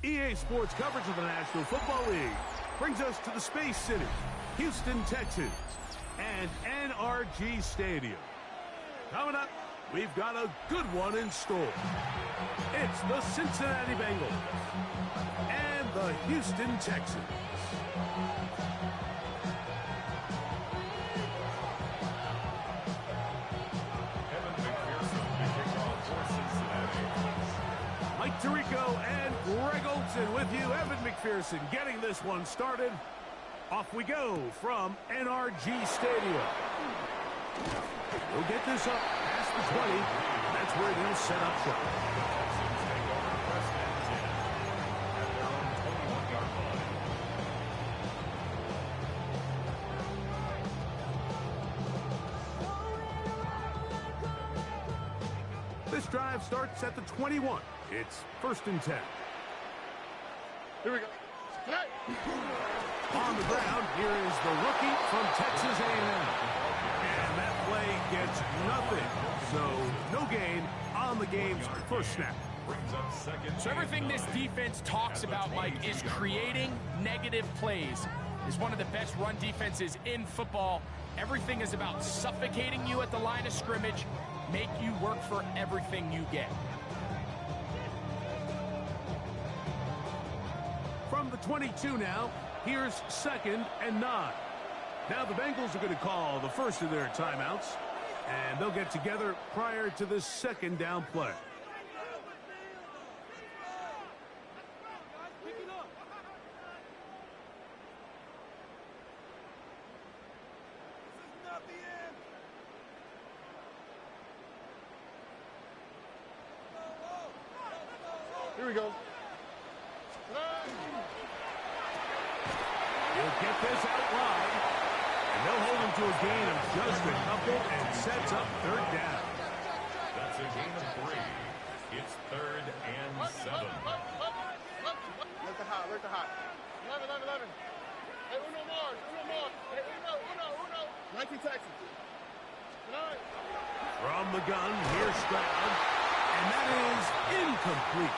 EA Sports coverage of the National Football League brings us to the Space City, Houston, Texas, and NRG Stadium. Coming up, we've got a good one in store. It's the Cincinnati Bengals and the Houston Texans. Mike Tirico and Greg Olson with you. Evan McPherson getting this one started. Off we go from NRG Stadium. We'll get this up past the 20. That's where he'll set up shop. This drive starts at the 21. It's 1st and 10. Here we go. On the ground, here is the rookie from Texas A&M. And that play gets nothing. So, no gain on the game's first snap. So everything this defense talks about, Mike, is creating negative plays. It's one of the best run defenses in football. Everything is about suffocating you at the line of scrimmage, make you work for everything you get. From the 22 now, here's 2nd and 9. Now the Bengals are going to call the first of their timeouts, and they'll get together prior to the 2nd down play. Here we go. He'll get this out wide, and they'll hold him to a gain of just a couple and sets up 3rd down. That's a gain of 3. It's 3rd and 7. Let the hot. 11. Hey, uno more. Hey, uno. 19 Texans. From the gun, here's Stroud, and that is incomplete.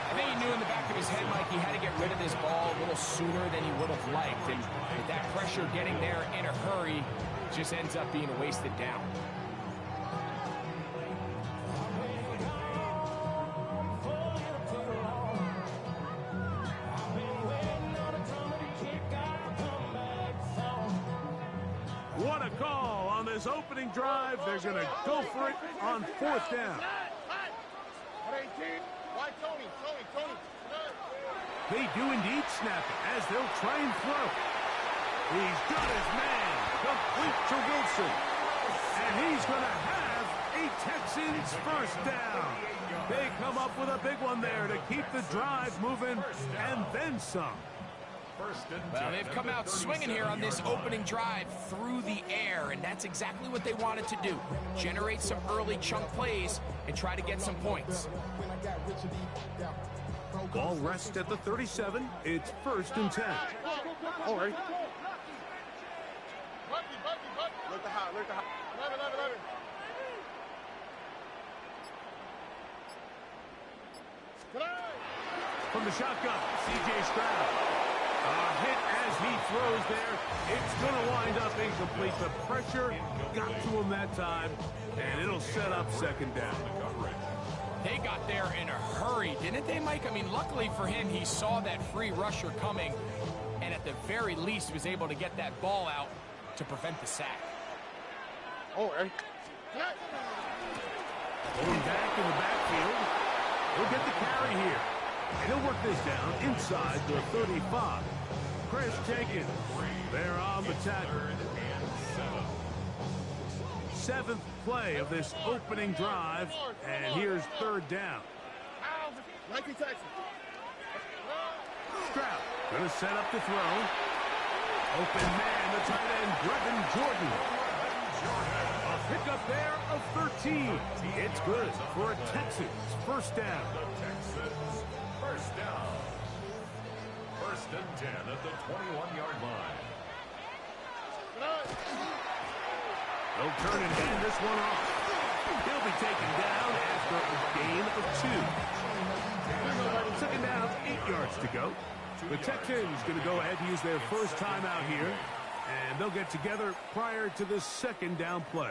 I think he knew in the back of his head, Mike, he had to get rid of this ball a little sooner than he would have liked. And with that pressure getting there in a hurry, just ends up being a wasted down. What a call on this opening drive. They're going to go for it on 4th down. Why Tony? They do indeed snap it as they'll try and throw. He's got his man, complete to Wilson. And he's going to have a Texans first down. They come up with a big one there to keep the drive moving and then some. Well, they've come out swinging here on this opening drive through the air, and that's exactly what they wanted to do. Generate some early chunk plays and try to get some points. Ball rests at the 37. It's 1st and 10. All right. Let the hot. 11. From the shotgun, C.J. Stroud. A hit as he throws there. It's going to wind up incomplete. The pressure got to him that time, and it'll set up 2nd down. They got there in a hurry, didn't they, Mike? I mean, luckily for him, he saw that free rusher coming, and at the very least was able to get that ball out to prevent the sack. All right. Going back in the backfield. He'll get the carry here. And he'll work this down inside the 35. Chris Jenkins there on the tackle. 7th play of this opening drive, and here's 3rd down. Stroud going to set up the throw. Open man, the tight end, Brevin Jordan. A pickup there of 13. It's good for a Texans first down. Texans first down. 1st and 10 at the 21-yard line. They'll turn and hand this one off. He'll be taken down after a gain of 2. 2nd down, 8 minutes to go. The Texans going to go ahead and use their first timeout here, and they'll get together prior to the second down play.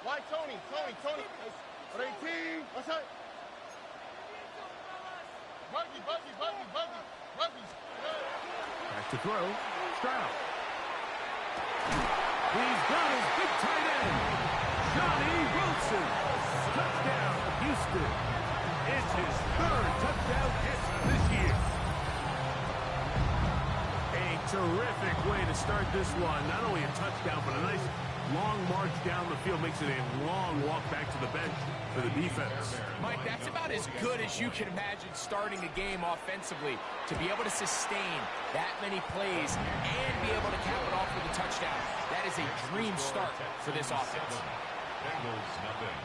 Why Tony? Tony. 18. What's that? Buggy. Back to throw. Stroud. He's got his big tight end, Johnny Wilson. Touchdown, Houston. It's his third touchdown catch this year. A terrific way to start this one. Not only a touchdown, but a nice long march down the field. Makes it a long walk back to the bench for the defense. Mike, that's about as good as you can imagine starting a game offensively. To be able to sustain that many plays and be able to cap it off with a touchdown. That is a dream start for this offense. Bengals nothing.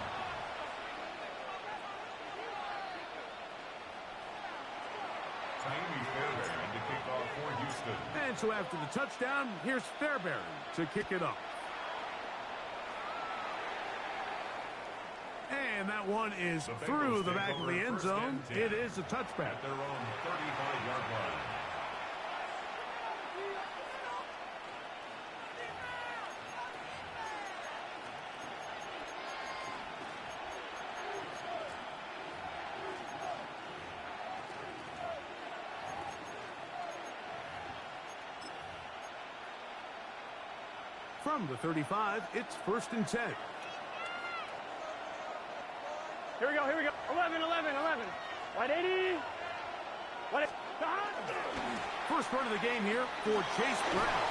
Amy Fairbairn to kick off for Houston. And so after the touchdown, here's Fairbairn to kick it off. And that one is through the back of the end zone. It is a touchback. At their own 35-yard line. From the 35, it's 1st and 10. Here we go. 11. Right 80. First run of the game here for Chase Brown.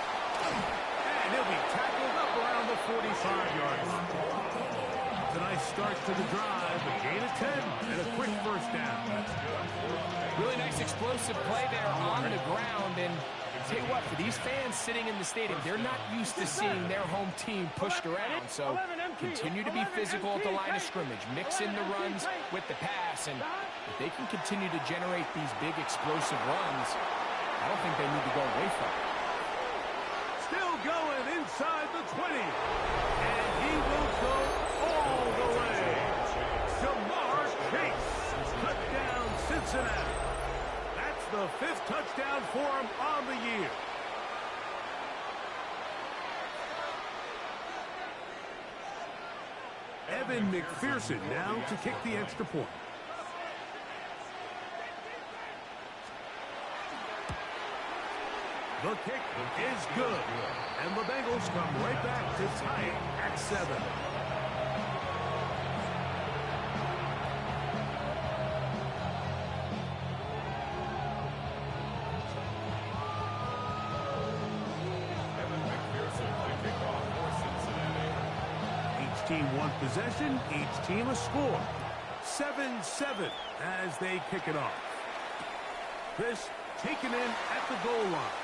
And he'll be tackled up around the 45-yard line. It's a nice start to the drive, a gain of 10, and a quick first down. Really nice explosive play there on the ground. And tell you what, for these fans sitting in the stadium, they're not used to seeing their home team pushed around. So continue to be physical at the line of scrimmage. Mix in the runs with the pass. And if they can continue to generate these big explosive runs, I don't think they need to go away from it. Still going inside the 20. And he will go all the way. Jamar Chase. Touchdown, Cincinnati. That's the 5th touchdown for him on the year. Evan McPherson now to kick the extra point. The kick is good. And the Bengals come right back to tie it at 7. Evan McPherson to kick off for Cincinnati. Each team one possession, each team a score. 7-7 as they kick it off. This taken in at the goal line.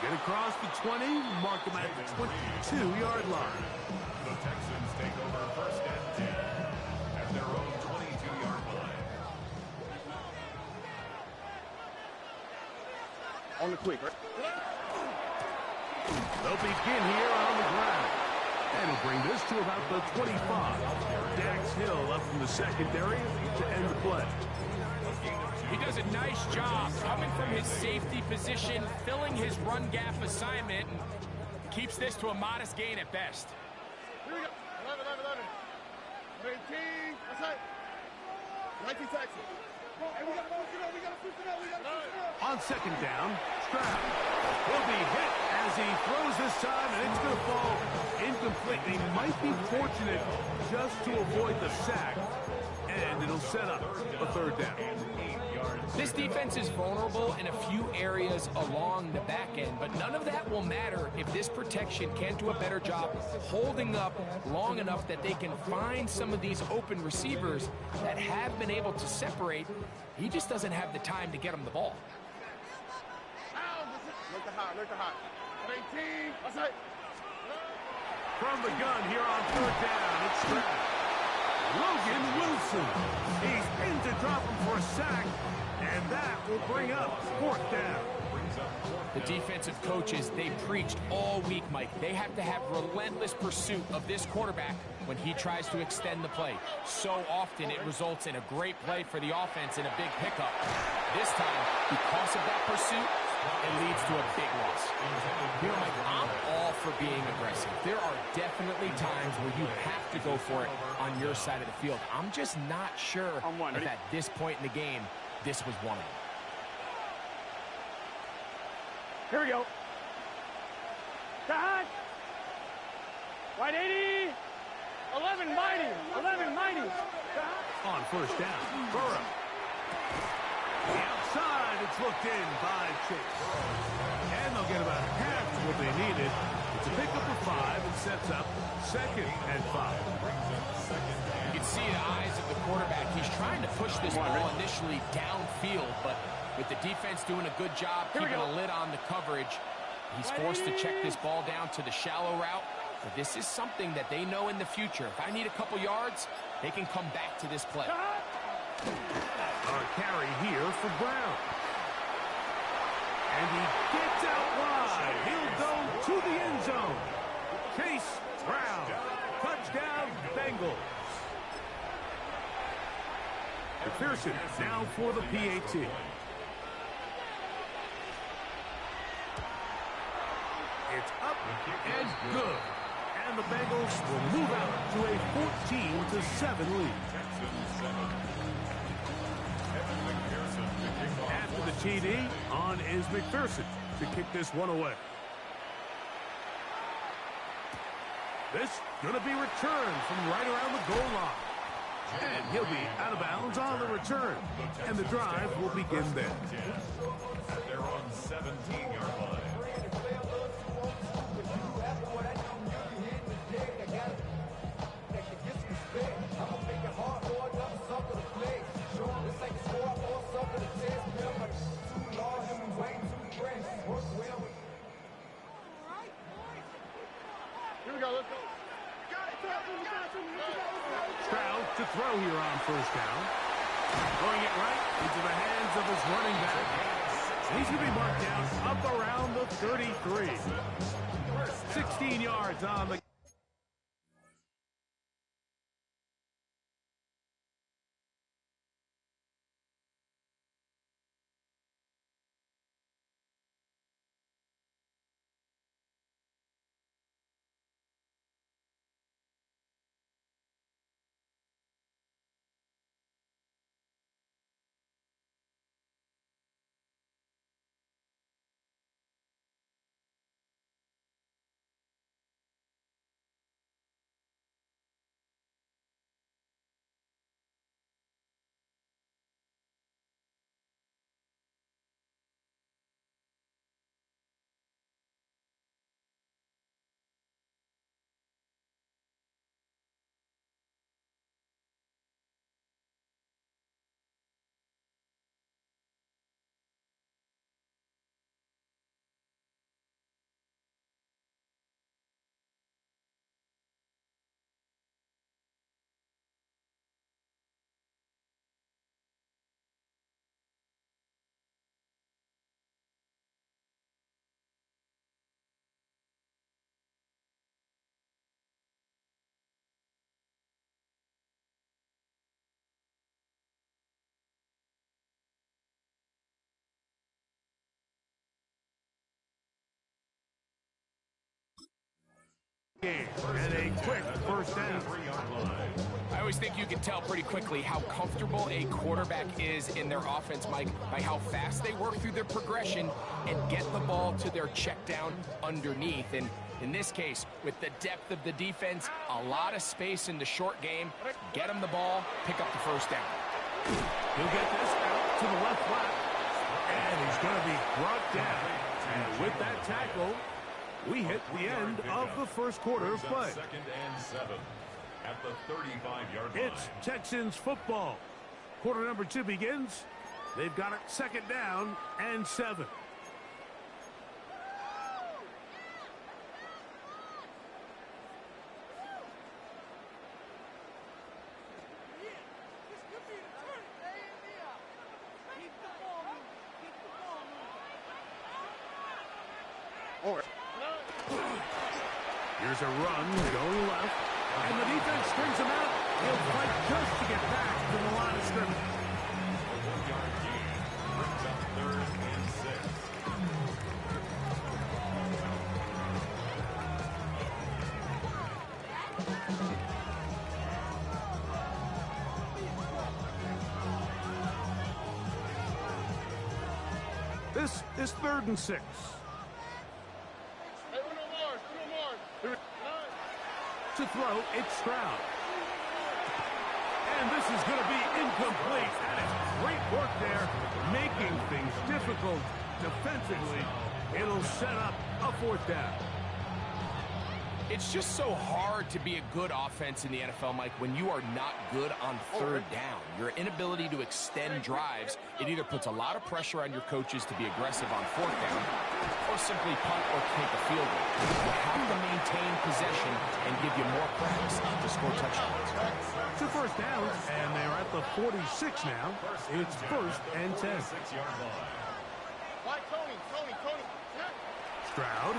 Get across the 20, mark him at the 22-yard line. The Texans take over 1st and 10 at their own 22-yard line. On the quick, right? They'll begin here on the ground. And he'll bring this to about the 25. Dax Hill up from the secondary to end the play. He does a nice job coming from his safety position, filling his run gap assignment, and keeps this to a modest gain at best. Here we go. 11. 18. What's that? 19 Texans. Hey, we gotta push it up. On second down, Stroud will be hit as he throws this time, and it's going to fall incomplete. He might be fortunate just to avoid the sack, and it'll set up a 3rd down. This defense is vulnerable in a few areas along the back end, but none of that will matter if this protection can't do a better job holding up long enough that they can find some of these open receivers that have been able to separate. He just doesn't have the time to get them the ball. Look to hide, learn to hide. 18, that's it. From the gun here on third down, it's Stroud. Logan Wilson. He's in to drop him for a sack, and that will bring up fourth down. The defensive coaches, they preached all week, Mike. They have to have relentless pursuit of this quarterback when he tries to extend the play. So often it results in a great play for the offense and a big pickup. This time, because of that pursuit, it leads to a big loss. You know, Mike, I'm all for being aggressive. There are definitely times where you have to go for it on your side of the field. I'm just not sure if at this point in the game, this was one of them. Here we go. Cut. Wide 80. 11 mighty. 11 mighty. On first down, Burrow. The outside, it's looked in by Chase. And they'll get about half of what they needed. It's a pickup of 5 and sets up second and 5. You can see the eyes of the quarterback. He's trying to push this ball initially downfield, but with the defense doing a good job keeping a lid on the coverage, he's forced to check this ball down to the shallow route. But this is something that they know in the future. If I need a couple yards, they can come back to this play. Our carry here for Brown. And he gets out wide. He'll go to the end zone. Chase Brown. Touchdown, Bengals. McPherson now for the PAT. It's up and good. And the Bengals will move out to a 14-7 lead. After the TD, on is McPherson to kick this one away. This going to be returned from right around the goal line. And he'll be out of bounds on the return. And the drive will begin there. They're on 17-yard line. Stroud to throw here on first down. Throwing it right into the hands of his running back. He's going to be marked down up around the 33. 16 yards on the... And a quick first down. I always think you can tell pretty quickly how comfortable a quarterback is in their offense, Mike, by how fast they work through their progression and get the ball to their check down underneath. And in this case, with the depth of the defense, a lot of space in the short game, get him the ball, pick up the first down. He'll get this out to the left flat, and he's going to be brought down. And with that tackle, we hit the end of the first quarter of play. Second and 7 at the 35-yard line. It's Texans football. Quarter number 2 begins. They've got it second down and 7. Here's a run going left, and the defense strings him out. He'll fight just to get back to the line of scrimmage. A 1-yard gain brings up 3rd and 6. This is 3rd and 6. To throw, it's Stroud. And this is going to be incomplete. That is great work there, making things difficult defensively. It'll set up a 4th down. It's just so hard to be a good offense in the NFL, Mike, when you are not good on 3rd down. Your inability to extend drives, it either puts a lot of pressure on your coaches to be aggressive on 4th down or simply punt or take a field goal. You have to maintain possession and give you more practice to score touchdowns. 2 first downs, and they're at the 46 now. It's 1st and 10. 6-yard line. Stroud.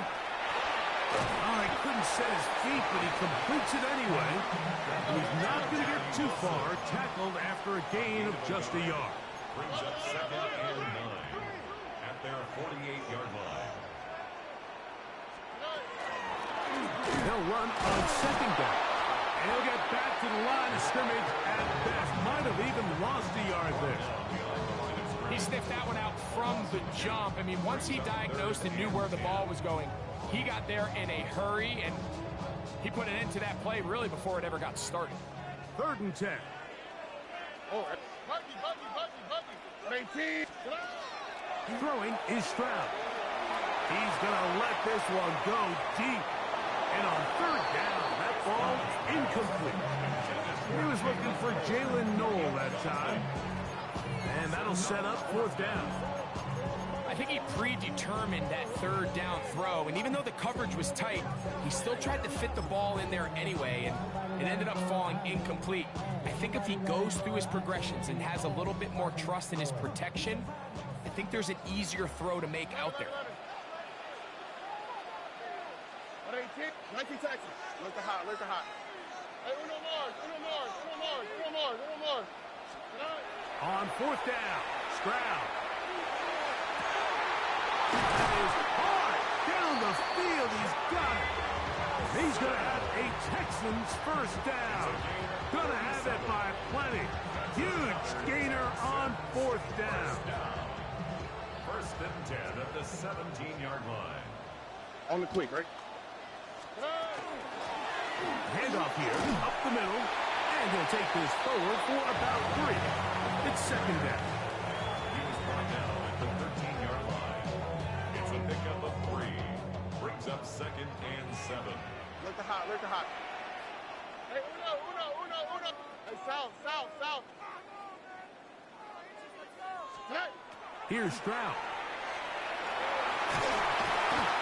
Oh, he couldn't set his feet, but he completes it anyway. He's not going to get too far. Tackled after a gain of just a yard. Brings up 2nd and 9 at their 48-yard line. They'll run on 2nd down. And he'll get back to the line of scrimmage at best. Might have even lost a yard there. He sniffed that one out from the jump. I mean, once he diagnosed and knew where the ball was going, he got there in a hurry, and he put an end to that play really before it ever got started. 3rd and 10. Throwing is Stroud. He's going to let this one go deep. And on 3rd down, that ball incomplete. He was looking for Jalen Noel that time. And that'll set up 4th down. I think he predetermined that 3rd down throw, and even though the coverage was tight, he still tried to fit the ball in there anyway, and it ended up falling incomplete. I think if he goes through his progressions and has a little bit more trust in his protection, I think there's an easier throw to make out there. 19 Texans. Look the hot. Hey, Uno Mars. On 4th down, Stroud. That is hard down the field. He's got it. He's going to have a Texans 1st down. Going to have it by plenty. Huge gainer on 4th down. 1st and 10 at the 17-yard line. On the quick, right? Handoff here, up the middle, and he'll take this forward for about 3. It's 2nd down. He was brought down at the 13-yard line. It's a pickup of 3. Brings up 2nd and 7. Look the hot. Hey, Uno. Hey, south. Hey. Here's Stroud.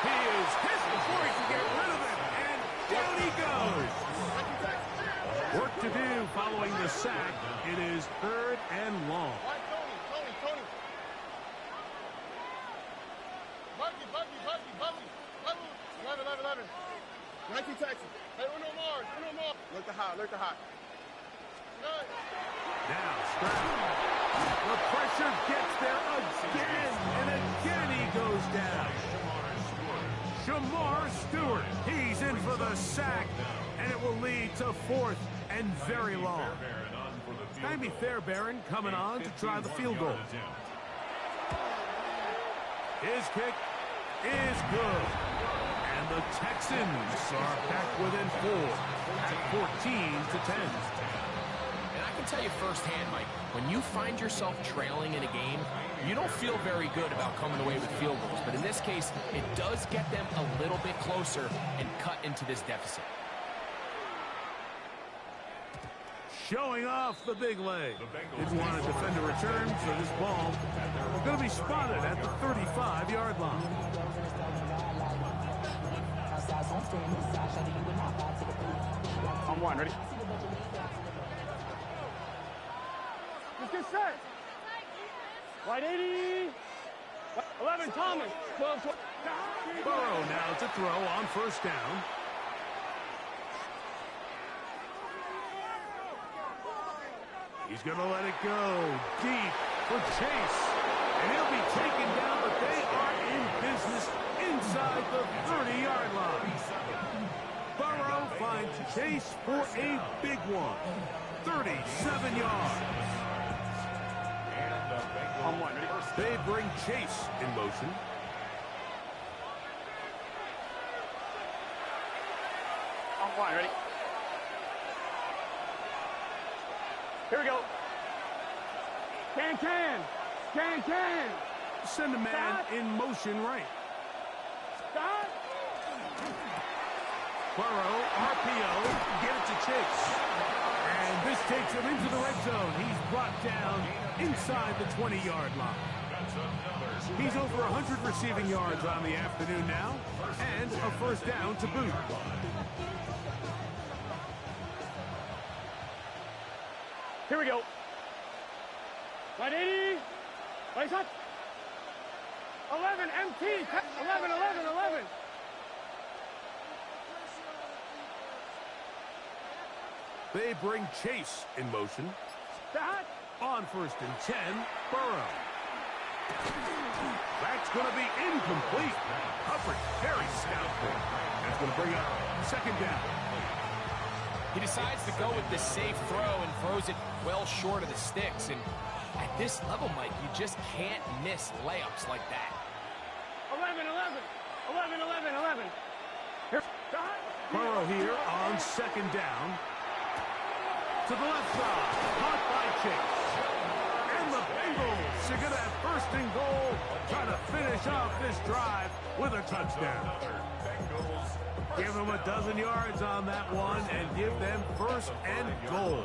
He is hit before he can get rid of it, and down he goes. Work to do following the sack. It is 3rd and long. Tony. Buggy. 11. 19 Texans. Hey, Uno Mars. Look the hot. Now Stroud. The pressure gets there again, and again he goes down. Shamar Stewart. He's in for the sack, and it will lead to 4th and very long. Sammy Fairbairn coming on to try the field goal. His kick is good. And the Texans are back within 4 at 14-10. And I can tell you firsthand, Mike, when you find yourself trailing in a game, you don't feel very good about coming away with field goals. But in this case, it does get them a little bit closer and cut into this deficit. Showing off the big leg. Didn't want to defend a return, so this ball is going to be spotted at the 35-yard line. On 1, ready? Let's get set. Wide 80. 11, Thomas. 12, 12. Burrow now to throw on first down. He's going to let it go deep for Chase. And he'll be taken down, but they are in business inside the 30-yard line. Burrow finds Chase for a big one. 37 yards. On one. They bring Chase in motion. On one, ready? Here we go. Can. Send a man in motion right. Stop. Burrow, RPO, get it to Chase. And this takes him into the red zone. He's brought down inside the 20-yard line. He's over 100 receiving yards on the afternoon now, and a first down to boot. Here we go. 180. Right shot. 11, MT. 11. They bring Chase in motion. Stop. On first and 10, Burrow. That's going to be incomplete. Coverage very stout. That's going to bring up second down. He decides to go with the safe throw and throws it well short of the sticks. And at this level, Mike, you just can't miss layups like that. 11. Here. Stop. Burrow here on second down. To the left side, caught by Chase. And the Bengals are going to have first and goal, trying to finish off this drive with a touchdown. Give them a dozen yards on that one and give them first and goal.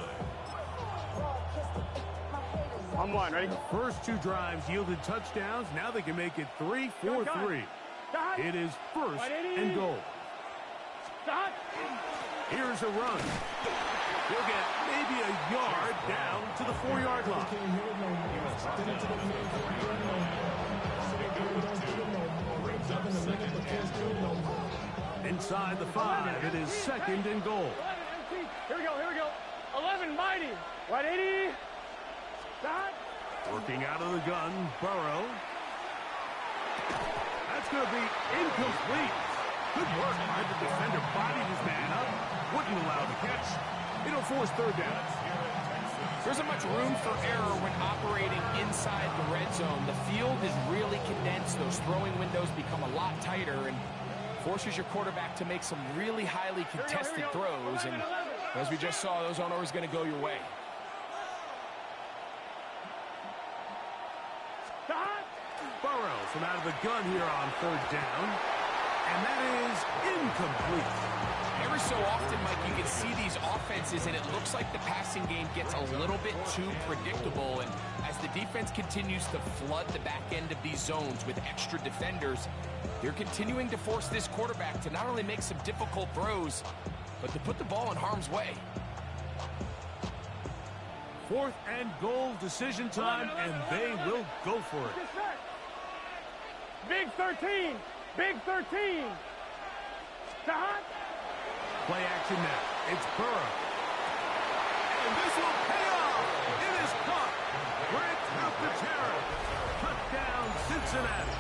On one, ready? First two drives yielded touchdowns. Now they can make it 3-4-3. It is first and goal. Stop. Here's a run. He'll get maybe a yard down to the 4-yard line. Inside the 5, it is second and goal. 11, here we go. 11, mighty. 180. Stop. Working out of the gun, Burrow. That's going to be incomplete. Good work by the defender. Bodied his man up. Wouldn't allow the catch. It'll force third down. There isn't much room for error when operating inside the red zone. The field is really condensed. Those throwing windows become a lot tighter and forces your quarterback to make some really highly contested throws. And as we just saw, those aren't always going to go your way. Burrow from out of the gun here on third down. And that is incomplete. Every so often, Mike, you can see these offenses, and it looks like the passing game gets a little bit too predictable. And as the defense continues to flood the back end of these zones with extra defenders, they're continuing to force this quarterback to not only make some difficult throws, but to put the ball in harm's way. Fourth and goal, decision time, and they will go for it. Big 13. Stop. Play action now. It's Burrow. And this will pay off. It is caught. Grant out the terror. Touchdown, Cincinnati.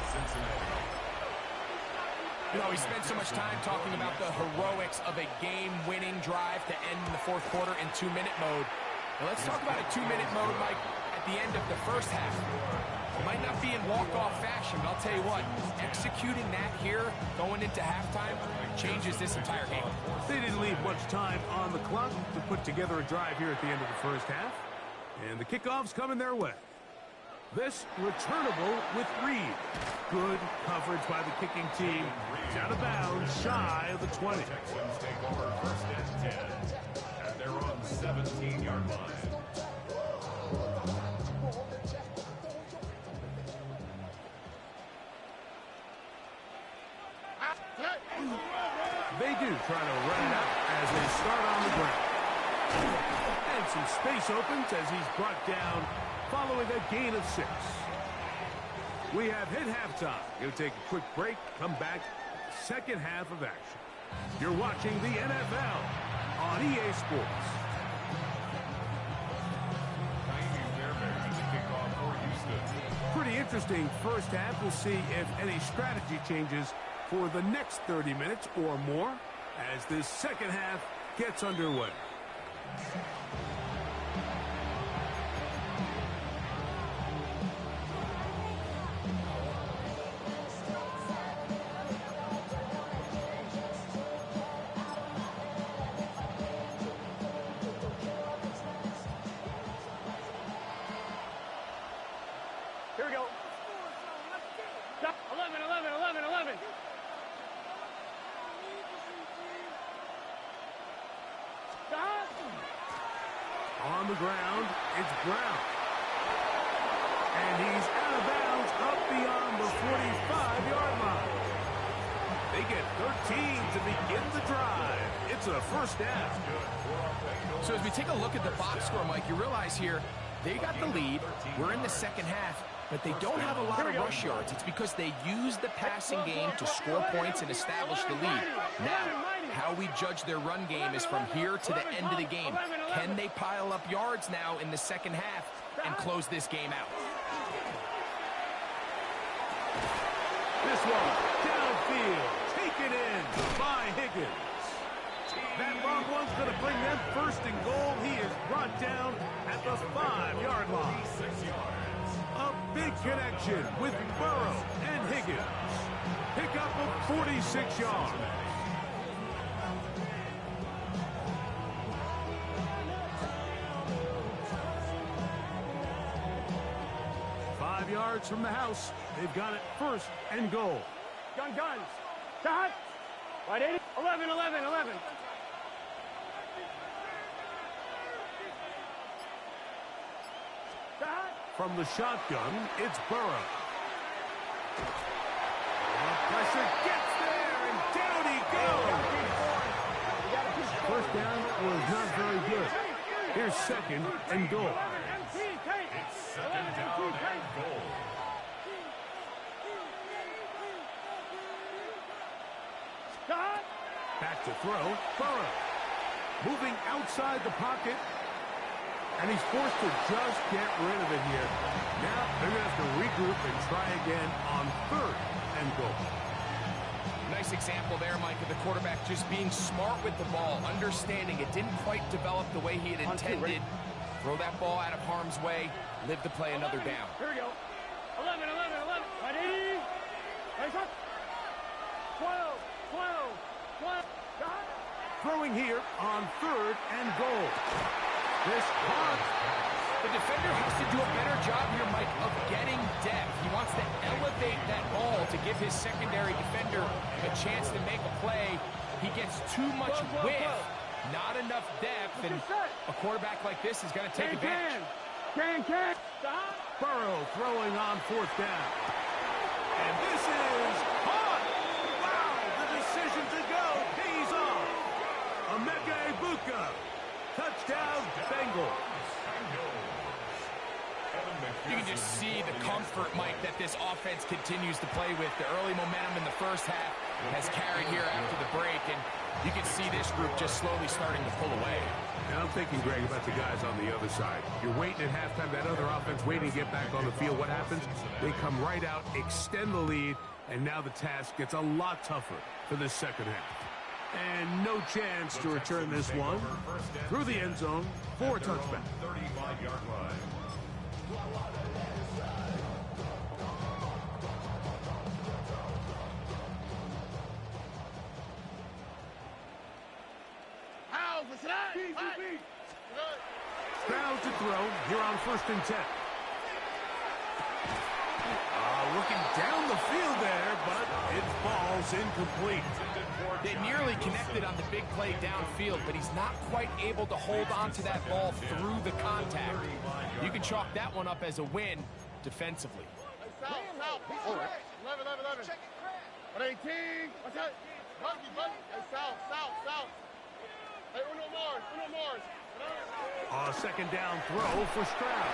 You know, we spent so much time talking about the heroics of a game-winning drive to end in the fourth quarter in 2-minute mode. Now let's talk about a 2-minute mode, Mike, at the end of the first half. It might not be in walk-off fashion, but I'll tell you what, executing that here, going into halftime, changes this entire game. They didn't leave much time on the clock to put together a drive here at the end of the first half. And the kickoff's coming their way. This returnable with Reed. Good coverage by the kicking team. It's out of bounds, shy of the 20. Texans take over first and 10 at their own 17-yard line. They do try to run it out as they start on the ground. And some space opens as he's brought down following a gain of 6. We have hit halftime. Going to take a quick break, come back, second half of action. You're watching the NFL on EA Sports. Pretty interesting first half. We'll see if any strategy changes for the next 30 minutes or more as this second half gets underway. Here we go. 11, 11, 11, 11. On the ground, it's Brown. And he's out of bounds up beyond the 45-yard line. They get 13 to begin the drive. It's a first down. So as we take a look at the box score, Mike, you realize here they got the lead. We're in the second half, but they don't have a lot of rush yards. It's because they use the passing game to score points and establish the lead. Now, how we judge their run game is from here to the end of the game. Can they pile up yards now in the second half and close this game out? This one, downfield, taken in by Higgins. That long one's going to bring them first and goal. He is brought down at the 5-yard line. A big connection with Burrow and Higgins. Pick up of 46 yards. Yards from the house. They've got it first and goal. Guns. Start. Right 80. 11, 11, 11. Start. From the shotgun, it's Burrow. Pressure gets there, and down he goes. First down was not very good. Here's second and goal. Second down and goal. Back to throw, Burrow. Moving outside the pocket, and he's forced to just get rid of it here. Now they're going to have to regroup and try again on third and goal. Nice example there, Mike, of the quarterback just being smart with the ball, understanding it didn't quite develop the way he had intended. Throw that ball out of harm's way, live to play another down. Here we go. 11, 11, 11. Ready? Nice up. 12, 12, 12. Throwing here on third and goal. This caught. The defender has to do a better job here, Mike, of getting depth. He wants to elevate that ball to give his secondary defender a chance to make a play. He gets too much width. Not enough depth, and a quarterback like this is going to take advantage. Can. Burrow throwing on fourth down. And this is caught. Wow, the decision to go pays off. Emeka Egbuka. Touchdown, Bengals. You can just see the comfort, Mike, that this offense continues to play with. The early momentum in the first half has carried here after the break, and you can see this group just slowly starting to pull away. And I'm thinking, Greg, about the guys on the other side. You're waiting at halftime, that other offense waiting to get back on the field. What happens? They come right out, extend the lead, and now the task gets a lot tougher for this second half. And no chance to return this one through the end zone for a touchback. 35-yard line. Crowd to throw here on 1st and 10. Looking down the field there, but it falls incomplete. They nearly connected on the big play downfield, but he's not quite able to hold on to that ball through the contact. You can chalk that one up as a win defensively. South. 11. 18. What's that? Buddy. Hey, south. Hey, Uno Mars. Second down throw for Stroud.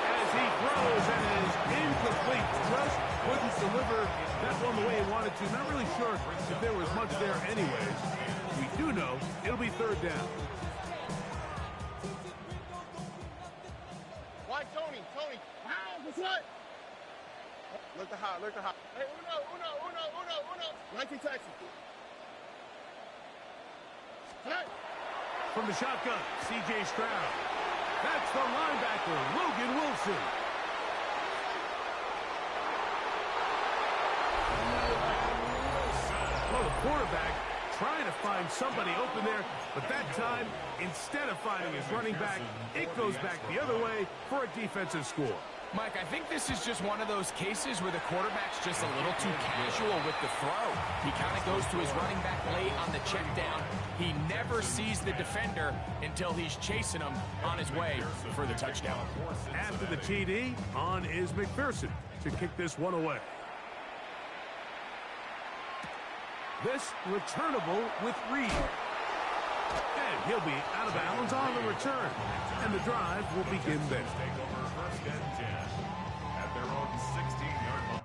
as he throws and is incomplete. Just couldn't deliver that one the way he wanted to. Not really sure if there was much there anyways. We do know it'll be third down. Why, Tony? What's that? Look to high. Hey, Uno. 19 Texans. Hey. From the shotgun, C.J. Stroud. That's the linebacker, Logan Wilson. Well, the quarterback trying to find somebody open there, but that time, instead of finding his running back, it goes back the other way for a defensive score. Mike, I think this is just one of those cases where the quarterback's just a little too casual with the throw. He kind of goes to his running back late on the check down. He never sees the defender until he's chasing him on his way for the touchdown. After the TD, on is McPherson to kick this one away. This returnable with Reed. And he'll be out of bounds on the return. And the drive will begin there. Take over first and 10 at their own 16-yard line.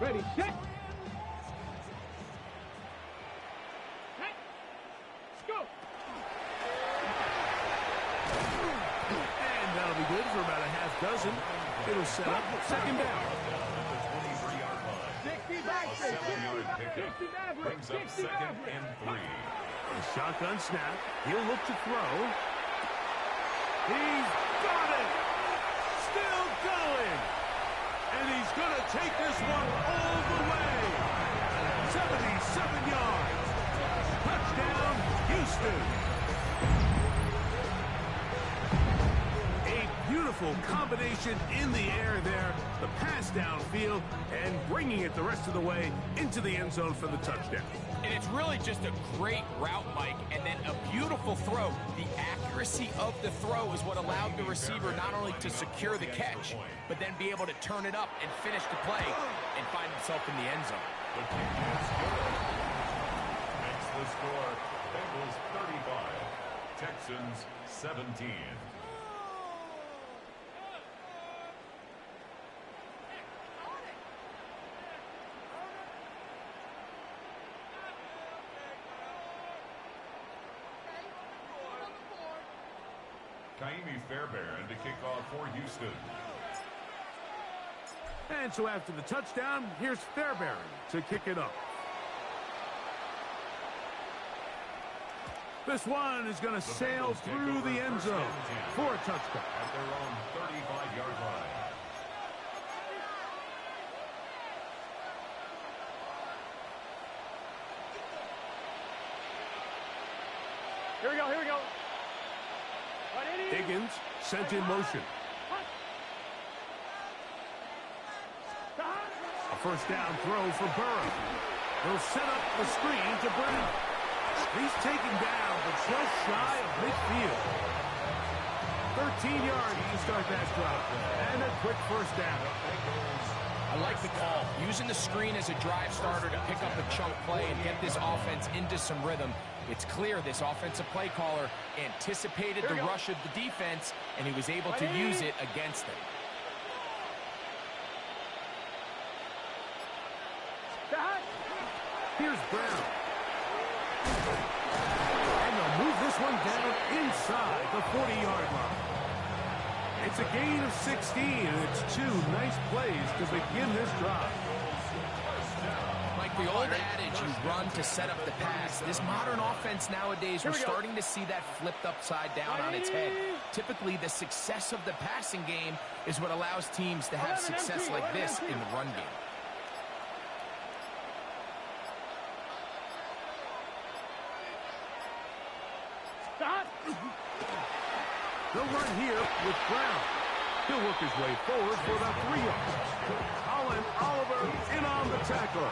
Ready, set. Hey, let's go. And that'll be good for about a half dozen. It'll set up second down. 23-yard line. 60 back. A 7-yard pickup brings up second and 3. A shotgun snap. He'll look to throw. He's got it. Still going. And he's going to take this one all the way. 77 yards. Touchdown, Houston. A beautiful combination in the air there. The pass downfield and bringing it the rest of the way into the end zone for the touchdown. And it's really just a great route, Mike, and then a beautiful throw. The accuracy of the throw is what allowed the receiver not only to secure the catch, but then be able to turn it up and finish the play and find himself in the end zone. The kick is good. Makes the score Bengals 35, Texans 17. Kaimi Fairbairn to kick off for Houston. And so after the touchdown, here's Fairbairn to kick it up. This one is going to sail through the end zone for a touchdown. At their own 35-yard line. Here we go. Higgins sent in motion. A first down throw for Burrow. He'll set up the screen to Brown. He's taken down, but just shy of midfield. 13 yards to start that drive. And a quick first down. I like the call. Using the screen as a drive starter to pick up a chunk play and get this offense into some rhythm. It's clear this offensive play caller anticipated the rush of the defense, and he was able to use it against them. Here's Brown. And they'll move this one down inside the 40-yard line. It's a gain of 16, and it's two nice plays to begin this drive. Like the old adage, you run to set up the pass. This modern offense nowadays, we're starting to see that flipped upside down on its head. Typically, the success of the passing game is what allows teams to have success like this in the run game. They'll run here with Brown. He'll work his way forward for about 3 yards. Colin Oliver in on the tackle.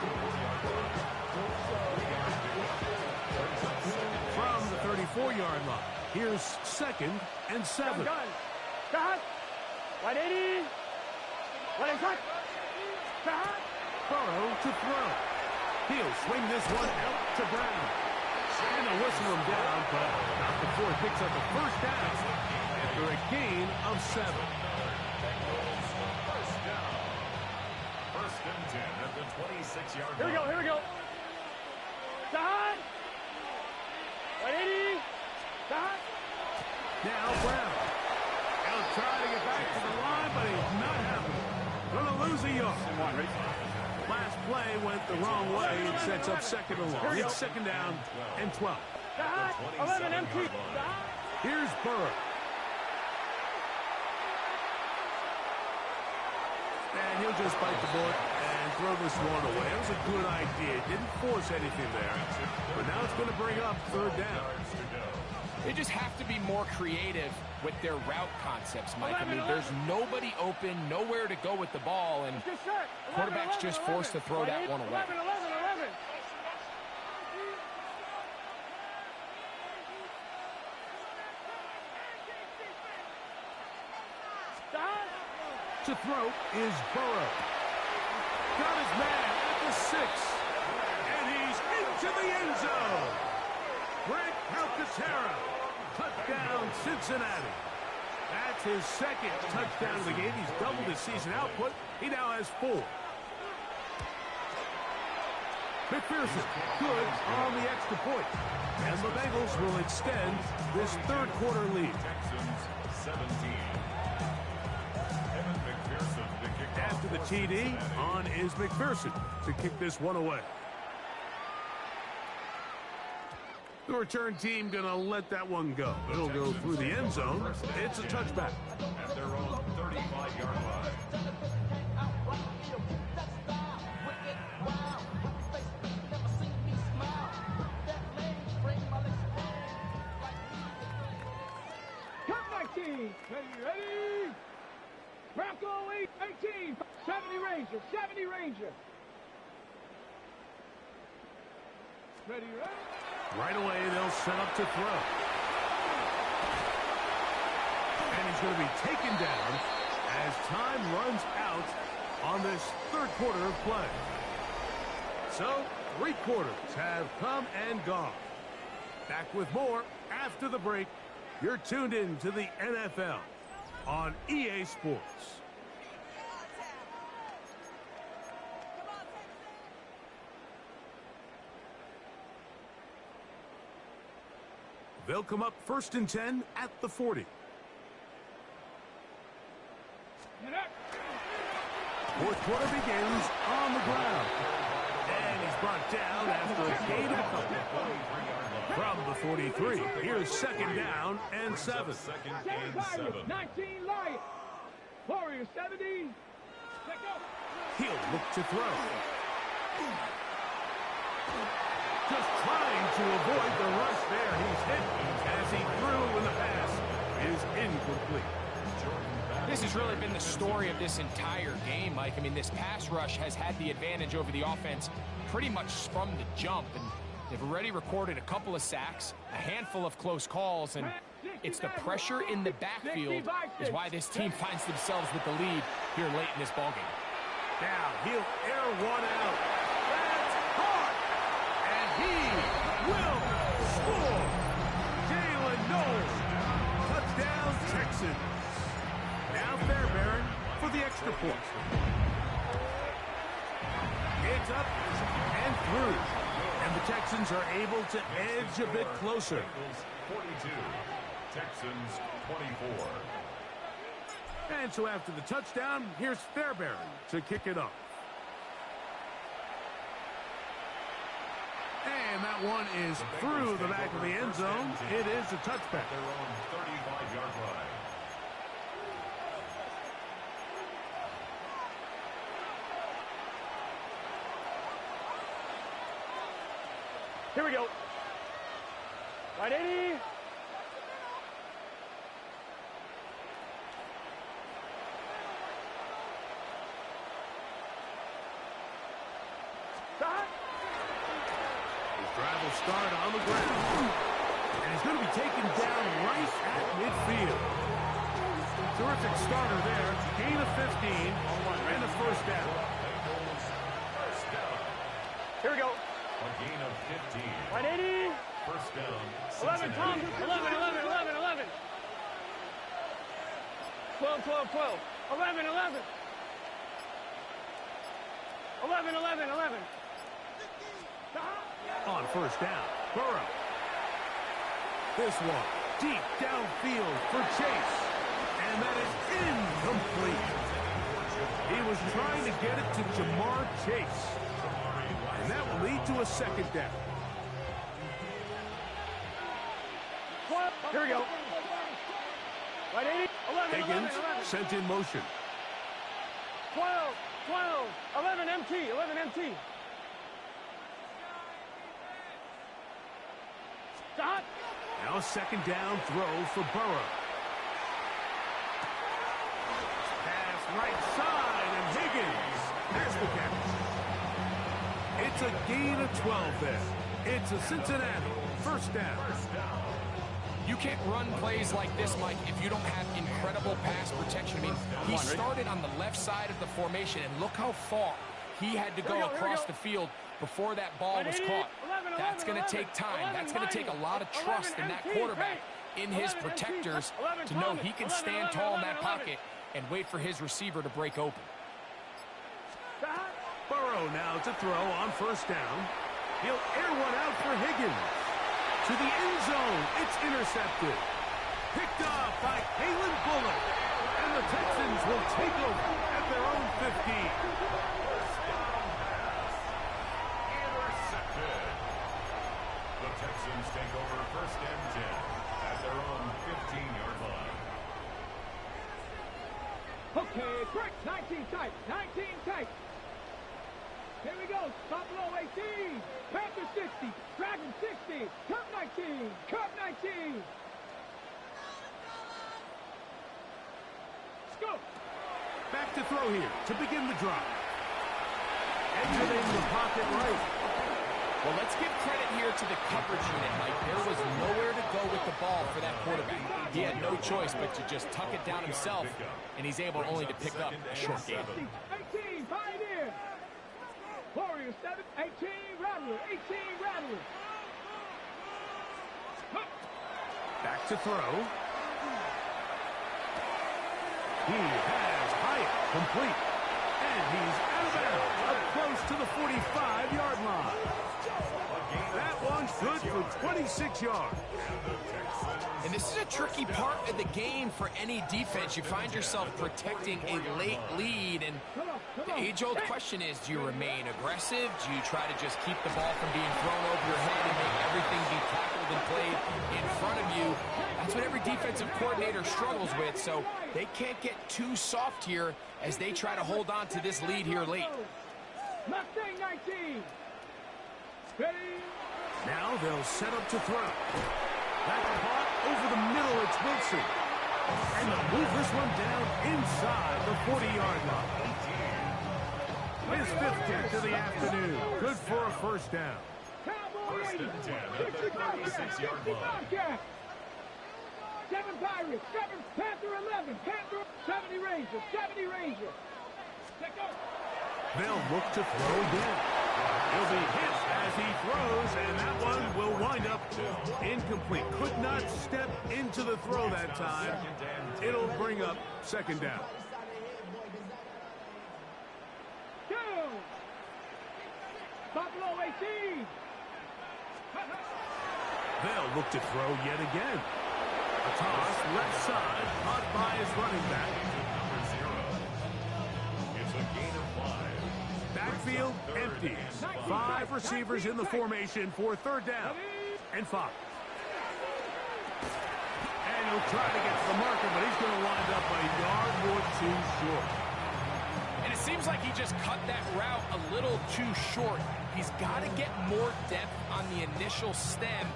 From the 34-yard line, here's 2nd and 7. Cut. 180. 180. Cut. Burrow to throw. He'll swing this one out to Brown. And they'll whistle him down, but not before he picks up a first down after a gain of 7. First and 10 at the 26-yard line. Here we go. Cut. 180. Cut. Now Brown. He'll try to get back to the line, but he's not happening. Gonna lose a yard. Last play went the wrong way. It sets up 2nd and long. It's 2nd down and 12. 11 empty. Here's Burrow. And he'll just bite the bullet and throw this one away. It was a good idea. Didn't force anything there. But now it's going to bring up 3rd down. They just have to be more creative with their route concepts, Mike. I mean, there's nobody open, nowhere to go with the ball, and quarterback's just forced to throw that one away. 11. To throw is Burrow. Got his man at the 6. And he's into the end zone. Greg Calcaterra. Touchdown, Cincinnati. That's his 2nd touchdown of the game. He's doubled his season output. He now has 4. McPherson, good on the extra point. And the Bengals will extend this 3rd quarter lead. Texans 17. After the TD, on is McPherson to kick this one away. The return team going to let that one go. It'll go through the end zone. It's a touchback. At their own 35-yard line. Cut 19. Ready? Bronco 18. 70 Ranger. Ready? Right away, they'll set up to throw. And he's going to be taken down as time runs out on this 3rd quarter of play. So, 3 quarters have come and gone. Back with more after the break. You're tuned in to the NFL on EA Sports. They'll come up 1st and 10 at the 40. 4th quarter begins on the ground. And he's brought down after a gain of a couple. From the 43, here's 2nd down and 7. 19 Lions. Warriors 70. He'll look to throw. Just trying to avoid the rush there. He's hit as he threw when the pass is incomplete. This has really been the story of this entire game, Mike. I mean, this pass rush has had the advantage over the offense pretty much from the jump. And they've already recorded a couple of sacks, a handful of close calls, and it's the pressure in the backfield is why this team finds themselves with the lead here late in this ballgame. Now he'll air one out. That's caught. And he will score. Jalen Knowles. Touchdown, Texans. Now Fairbairn for the extra point. It's up and through. And the Texans are able to edge a bit closer. 42, Texans 24. And so after the touchdown, here's Fairbairn to kick it off. And that one is through the back of the end zone. It is a touchback. Their own 35-yard line. Here we go. 180. will start on the ground. And he's going to be taken down right at midfield. Terrific starter there. Gain of 15 and a first down. Here we go. A gain of 15. 180. First down. 11, Tom. Cincinnati. 11, 11, 11, 11. 12, 12, 12. 11, 11. 11, 11, 11. On first down, Burrow. This one, deep downfield for Chase. And that is incomplete. He was trying to get it to Jamar Chase. And that will lead to a second down. Here we go. 180. 11, Higgins 11, 11. sent in motion. 12, 12. 11 MT. 11 MT. Stop. Now a second down throw for Burrow. Pass right side, and Higgins has the catch. It's a gain of 12 there. It's a Cincinnati first down. You can't run plays like this, Mike, if you don't have incredible pass protection. I mean, he started on the left side of the formation, and look how far he had to go across the field before that ball was caught. That's going to take time. That's going to take a lot of trust in that quarterback, in his protectors, to know he can stand tall in that pocket and wait for his receiver to break open. Burrow now to throw on first down. He'll air one out for Higgins. To the end zone, it's intercepted. Picked off by Kalen Bullock. And the Texans will take over at their own 15. Intercepted. The Texans take over first and 10 at their own 15-yard line. Okay, quick. 19 tight. 19 tight. Here we go. Buffalo 18. Panther 60. Dragon 60. Cup 19. Cup 19. Let's go. Back to throw here to begin the drive. Exiting the pocket right. Well, let's give credit here to the coverage unit, Mike. There was nowhere to go with the ball for that quarterback. He had no choice but to just tuck it down himself, and he's able only to pick up a short gain. 18. Pioneer. Warrior 7. 18. Rattler. 18. Rattler. Back to throw. He has Hyatt complete. And he's out of bounds, up close to the 45-yard line. That one's good for 26 yards. And this is a tricky part of the game for any defense. You find yourself protecting a late lead, and the age-old question is, do you remain aggressive? Do you try to just keep the ball from being thrown over your head and make everything be tackled and played in front of you? That's what every defensive coordinator struggles with, so they can't get too soft here as they try to hold on to this lead here late. Mustang 19. Ready? Now they'll set up to throw. Back caught over the middle, it's Wilson. And they'll move this one down inside the 40-yard line. His fifth catch of the afternoon. Good for a first down. First and 10 at the 36-yard line. 7 Pirates, 7 Panther 11, Panther 70 Ranger, 70 Ranger. Let's go. They'll look to throw again. He'll be hit as he throws, and that one will wind up incomplete. Could not step into the throw that time. It'll bring up second down. Down. Buffalo 18. They'll look to throw yet again. A toss left side, caught by his running back. Number 0. It's a gain of 5. Backfield empty. 5 receivers in the formation for third down and 5. And he'll try to get to the marker, but he's going to wind up a yard or two short. And it seems like he just cut that route a little too short. He's got to get more depth on the initial stem,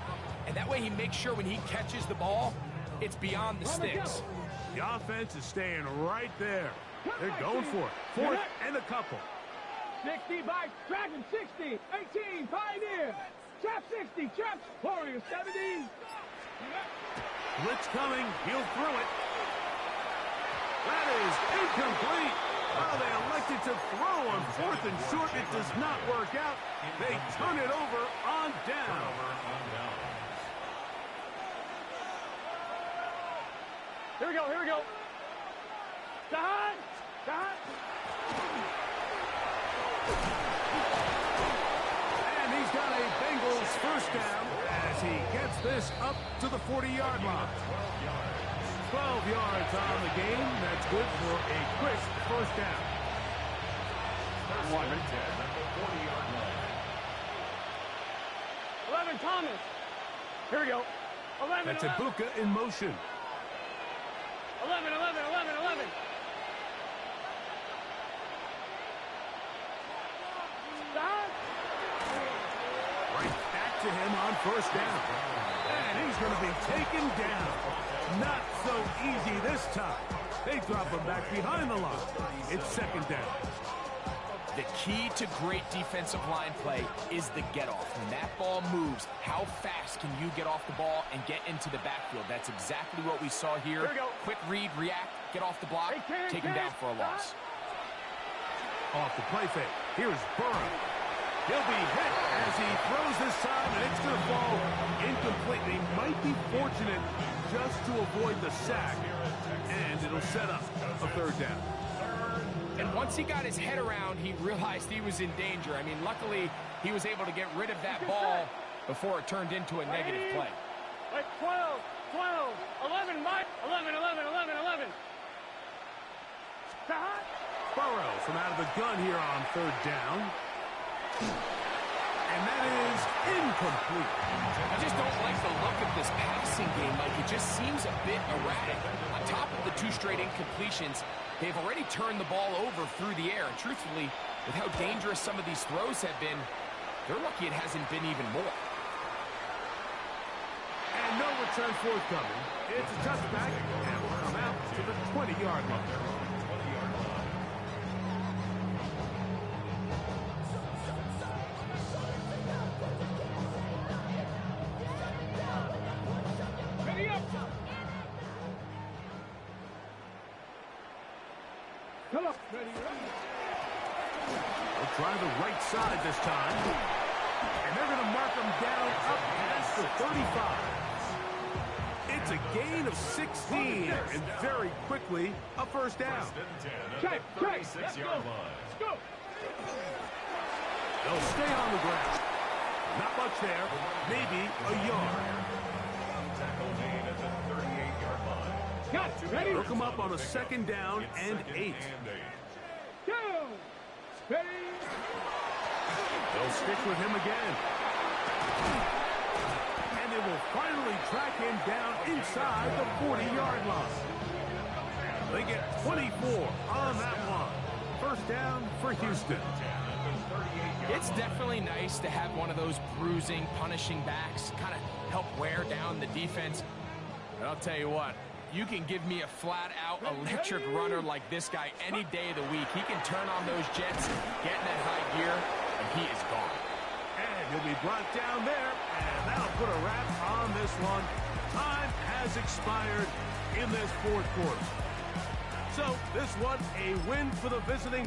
and that way he makes sure when he catches the ball, it's beyond the sticks. The offense is staying right there. They're going for it. Fourth and a couple. 60 by Dragon 60, 18 Pioneer, Trap 60. Trap. Warrior 70. Blitz coming. He'll throw it. That is incomplete. Well, they elected to throw on 4th and short. It does not work out. They turn it over on down. Here we go. Here we go. Side. Side. And he's got a Bengals first down as he gets this up to the 40-yard line. 12 yards on the game. That's good for a crisp first down. 11 Thomas. Here we go. 11. That's Ibuka in motion. 11. 11. Right back to him on first down. And he's going to be taken down. Not so easy this time. They drop him back behind the line. It's second down. The key to great defensive line play is the get-off. When that ball moves, how fast can you get off the ball and get into the backfield? That's exactly what we saw here. Here we go. Quick read, react, get off the block, take him down for a loss. Off the play fake. Here's Burrow. He'll be hit as he throws this time, and it's going to fall incomplete. He might be fortunate just to avoid the sack, and it'll set up a third down. And once he got his head around, he realized he was in danger. I mean, luckily, he was able to get rid of that ball before it turned into a negative play. Like 12, 11, Mike. 11. Burrow from out of the gun here on third down. And that is incomplete. I just don't like the look of this passing game, Mike. It just seems a bit erratic. On top of the 2 straight incompletions, they've already turned the ball over through the air. And truthfully, with how dangerous some of these throws have been, they're lucky it hasn't been even more. And no return forthcoming. It's a touchback, and will come out to the 20-yard line. Come on. They'll try the right side this time. And they're going to mark them down up past the 35. It's a gain of 16. And very quickly, a first down. Check. Let's go. They'll stay on the ground. Not much there. Maybe a yard. Ready? Look them up on a second down and 8. Go. Ready? They'll stick with him again. And they will finally track him down inside the 40-yard line. They get 24 on that one. First down for Houston. It's definitely nice to have one of those bruising, punishing backs kind of help wear down the defense. But I'll tell you what, you can give me a flat-out electric runner like this guy any day of the week. He can turn on those jets, get in that high gear, and he is gone. And he'll be brought down there, and that'll put a wrap on this one. Time has expired in this fourth quarter. So this one, a win for the visiting